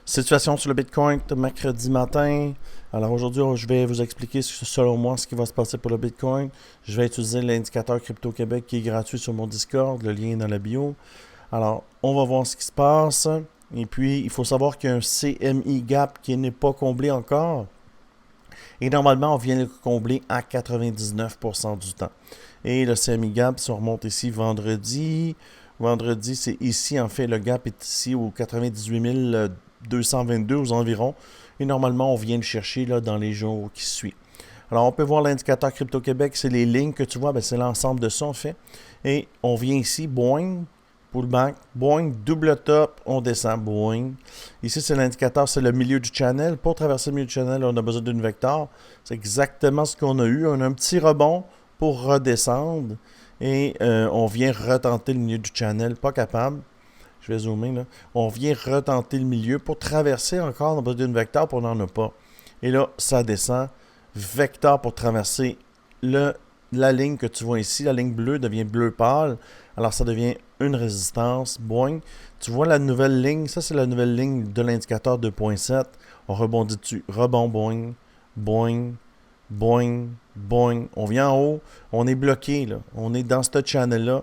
Situation sur le Bitcoin mercredi matin. Alors aujourd'hui, je vais vous expliquer selon moi ce qui va se passer pour le Bitcoin. Je vais utiliser l'indicateur Crypto Québec qui est gratuit sur mon Discord. Le lien est dans la bio. Alors, on va voir ce qui se passe. Et puis, il faut savoir qu'il y a un CMI Gap qui n'est pas comblé encore. Et normalement, on vient le combler à 99% du temps. Et le CMI Gap, si on remonte ici vendredi, c'est ici, en fait, le gap est ici au 98 222 aux environs. Et normalement, on vient le chercher là, dans les jours qui suivent. Alors, on peut voir l'indicateur Crypto Québec, c'est les lignes que tu vois, c'est l'ensemble de ça, en fait. Et on vient ici, boing, pullback, boing, double top, on descend, boing. Ici, c'est l'indicateur, c'est le milieu du channel. Pour traverser le milieu du channel, on a besoin d'une vecteur. C'est exactement ce qu'on a eu. On a un petit rebond pour redescendre. Et on vient retenter le milieu du channel, pas capable. Je vais zoomer là. On vient retenter le milieu pour traverser encore, on a besoin d'une vecteur, pour on n'en a pas. Et là, ça descend. Vecteur pour traverser la ligne que tu vois ici. La ligne bleue devient bleu pâle. Alors, ça devient une résistance. Boing. Tu vois la nouvelle ligne. Ça, c'est la nouvelle ligne de l'indicateur 2.7. On rebondit dessus. Rebond, boing. Boing. Boing. Boing. On vient en haut. On est bloqué, là. On est dans ce channel-là.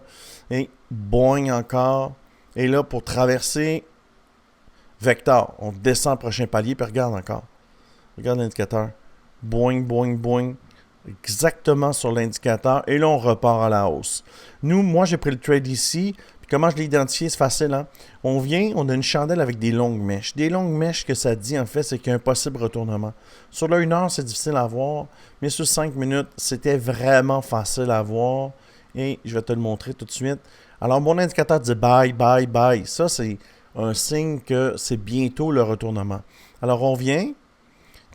Et boing encore. Et là, pour traverser, vecteur. On descend au prochain palier, puis regarde encore. Regarde l'indicateur. Boing, boing, boing. Exactement sur l'indicateur. Et là, on repart à la hausse. Moi, j'ai pris le trade ici. Puis comment je l'ai identifié, c'est facile. Hein? On a une chandelle avec des longues mèches. Des longues mèches, que ça dit, en fait, c'est qu'il y a un possible retournement. Sur le 1 heure, c'est difficile à voir. Mais sur 5 minutes, c'était vraiment facile à voir. Et je vais te le montrer tout de suite. Alors, mon indicateur dit buy, buy, buy. Ça, c'est un signe que c'est bientôt le retournement. Alors, on vient.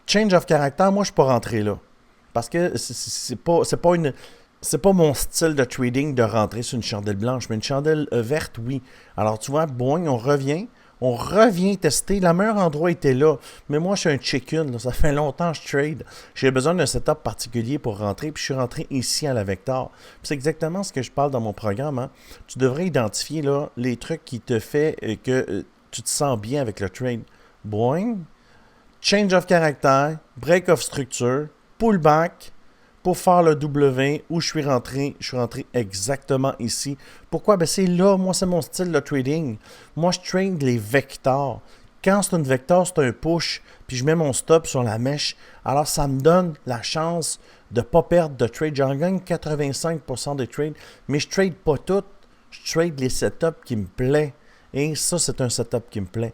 Change of character, moi, je ne suis pas rentré là. Parce que c'est pas mon style de trading de rentrer sur une chandelle blanche, mais une chandelle verte, oui. Alors, tu vois, boing, on revient tester. Le meilleur endroit était là. Mais moi, je suis un chicken. Là. Ça fait longtemps que je trade. J'ai besoin d'un setup particulier pour rentrer. Puis je suis rentré ici à la Vector. C'est exactement ce que je parle dans mon programme. Hein. Tu devrais identifier là, les trucs qui te font que tu te sens bien avec le trade. Boing. Change of character. Break of structure. Pullback. Pour faire le W où je suis rentré exactement ici. Pourquoi? C'est là, moi, c'est mon style de trading. Moi, je trade les vecteurs. Quand c'est une vecteur, c'est un push, puis je mets mon stop sur la mèche. Alors, ça me donne la chance de ne pas perdre de trade. J'en gagne 85% des trades, mais je trade pas tout. Je trade les setups qui me plaisent. Et ça, c'est un setup qui me plaît.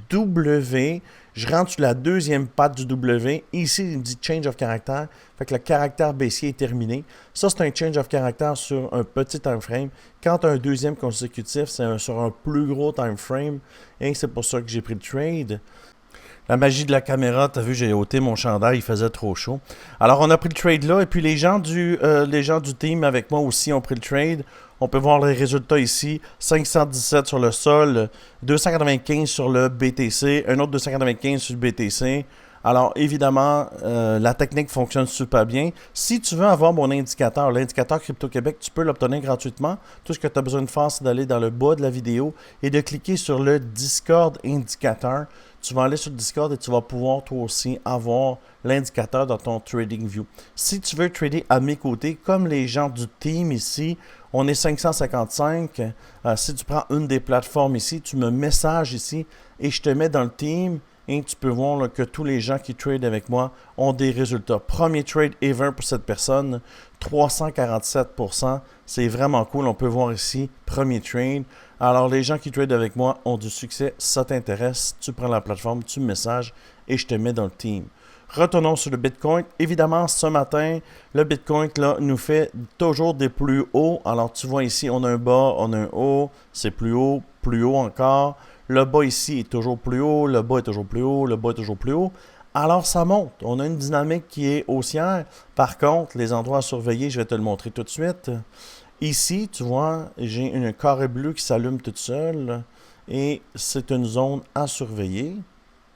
W, je rentre sur la deuxième patte du W. Ici, il me dit change of character. Fait que le caractère baissier est terminé. Ça, c'est un change of character sur un petit time frame. Quand tu as un deuxième consécutif, c'est sur un plus gros time frame. Et c'est pour ça que j'ai pris le trade. La magie de la caméra, t'as vu, j'ai ôté mon chandail, il faisait trop chaud. Alors, on a pris le trade là, et puis les gens du team avec moi aussi ont pris le trade. On peut voir les résultats ici, 517 sur le sol, 295 sur le BTC, un autre 295 sur le BTC. Alors, évidemment, la technique fonctionne super bien. Si tu veux avoir mon indicateur, l'indicateur Crypto Québec, tu peux l'obtenir gratuitement. Tout ce que tu as besoin de faire, c'est d'aller dans le bas de la vidéo et de cliquer sur le Discord indicateur. Tu vas aller sur le Discord et tu vas pouvoir toi aussi avoir l'indicateur dans ton TradingView. Si tu veux trader à mes côtés, comme les gens du team ici, on est 555. Si tu prends une des plateformes ici, tu me messages ici et je te mets dans le team. Et tu peux voir là, que tous les gens qui tradent avec moi ont des résultats. Premier trade ever pour cette personne, 347%. C'est vraiment cool. On peut voir ici, premier trade. Alors, les gens qui tradent avec moi ont du succès. Si ça t'intéresse, tu prends la plateforme, tu me messages et je te mets dans le team. Retournons sur le Bitcoin. Évidemment, ce matin, le Bitcoin là, nous fait toujours des plus hauts. Alors, tu vois ici, on a un bas, on a un haut. C'est plus haut encore. Le bas ici est toujours plus haut, le bas est toujours plus haut, le bas est toujours plus haut. Alors, ça monte. On a une dynamique qui est haussière. Par contre, les endroits à surveiller, je vais te le montrer tout de suite. Ici, tu vois, j'ai une carré bleu qui s'allume toute seule. Et c'est une zone à surveiller.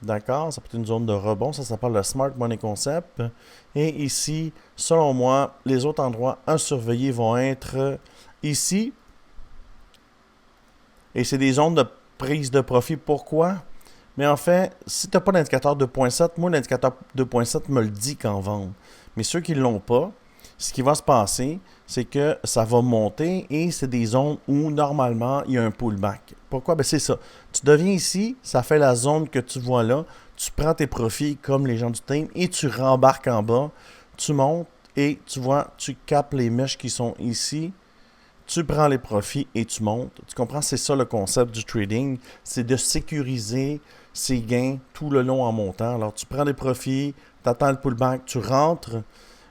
D'accord? Ça peut être une zone de rebond. Ça s'appelle le Smart Money Concept. Et ici, selon moi, les autres endroits à surveiller vont être ici. Et c'est des zones de prise de profit. Pourquoi? Mais en fait, si tu n'as pas l'indicateur 2.7, moi, l'indicateur 2.7 me le dit qu'en vente. Mais ceux qui ne l'ont pas, ce qui va se passer, c'est que ça va monter et c'est des zones où, normalement, il y a un pullback. Pourquoi? Ben, c'est ça. Tu deviens ici, ça fait la zone que tu vois là. Tu prends tes profits comme les gens du team et tu rembarques en bas. Tu montes et tu vois, tu capes les mèches qui sont ici. Tu prends les profits et tu montes. Tu comprends? C'est ça le concept du trading. C'est de sécuriser ses gains tout le long en montant. Alors, tu prends des profits, tu attends le pullback, tu rentres.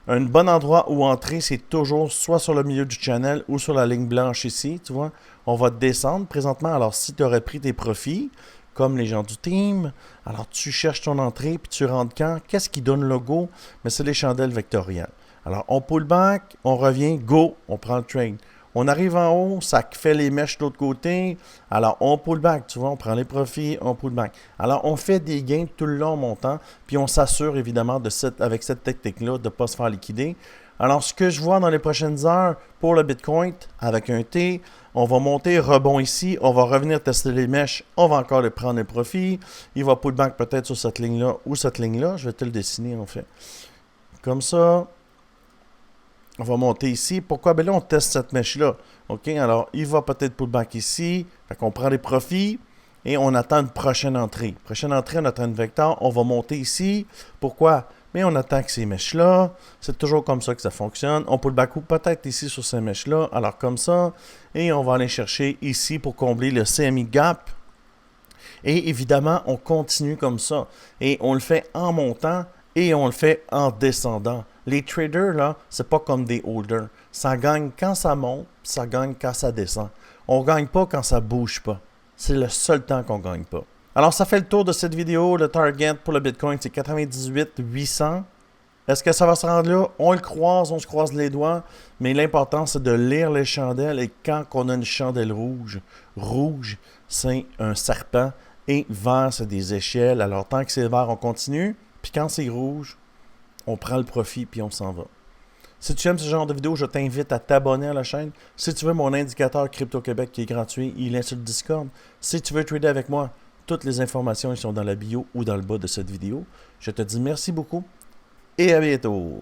Un bon endroit où entrer, c'est toujours soit sur le milieu du channel ou sur la ligne blanche ici. Tu vois? On va descendre présentement. Alors, si tu aurais pris tes profits, comme les gens du team, alors tu cherches ton entrée puis tu rentres quand? Qu'est-ce qui donne le go? Mais c'est les chandelles vectorielles. Alors, on pull back, on revient, go, on prend le trade. On arrive en haut, ça fait les mèches de l'autre côté. Alors, on pull back, tu vois, on prend les profits, on pull back. Alors, on fait des gains tout le long en montant, puis on s'assure évidemment avec cette technique-là de ne pas se faire liquider. Alors, ce que je vois dans les prochaines heures pour le Bitcoin, avec un T, on va monter, rebond ici, on va revenir tester les mèches, on va encore prendre les profits. Il va pull back peut-être sur cette ligne-là ou cette ligne-là. Je vais te le dessiner en fait. Comme ça. On va monter ici. Pourquoi? Ben là, on teste cette mèche-là. OK? Alors, il va peut-être pullback ici. Fait qu'on prend les profits et on attend une prochaine entrée. Prochaine entrée, on attend une vecteur. On va monter ici. Pourquoi? Mais on attend que ces mèches-là. C'est toujours comme ça que ça fonctionne. On pullback ou peut-être ici sur ces mèches-là. Alors, comme ça. Et on va aller chercher ici pour combler le CME Gap. Et évidemment, on continue comme ça. Et on le fait en montant et on le fait en descendant. Les traders, là, c'est pas comme des holders. Ça gagne quand ça monte, ça gagne quand ça descend. On gagne pas quand ça bouge pas. C'est le seul temps qu'on gagne pas. Alors, ça fait le tour de cette vidéo. Le target pour le Bitcoin, c'est 98 800. Est-ce que ça va se rendre là? On le croise, on se croise les doigts. Mais l'important, c'est de lire les chandelles. Et quand on a une chandelle rouge, rouge, c'est un serpent. Et vert, c'est des échelles. Alors, tant que c'est vert, on continue. Puis quand c'est rouge, on prend le profit puis on s'en va. Si tu aimes ce genre de vidéo, je t'invite à t'abonner à la chaîne. Si tu veux mon indicateur Crypto Québec qui est gratuit, il est sur le Discord. Si tu veux trader avec moi, toutes les informations sont dans la bio ou dans le bas de cette vidéo. Je te dis merci beaucoup et à bientôt.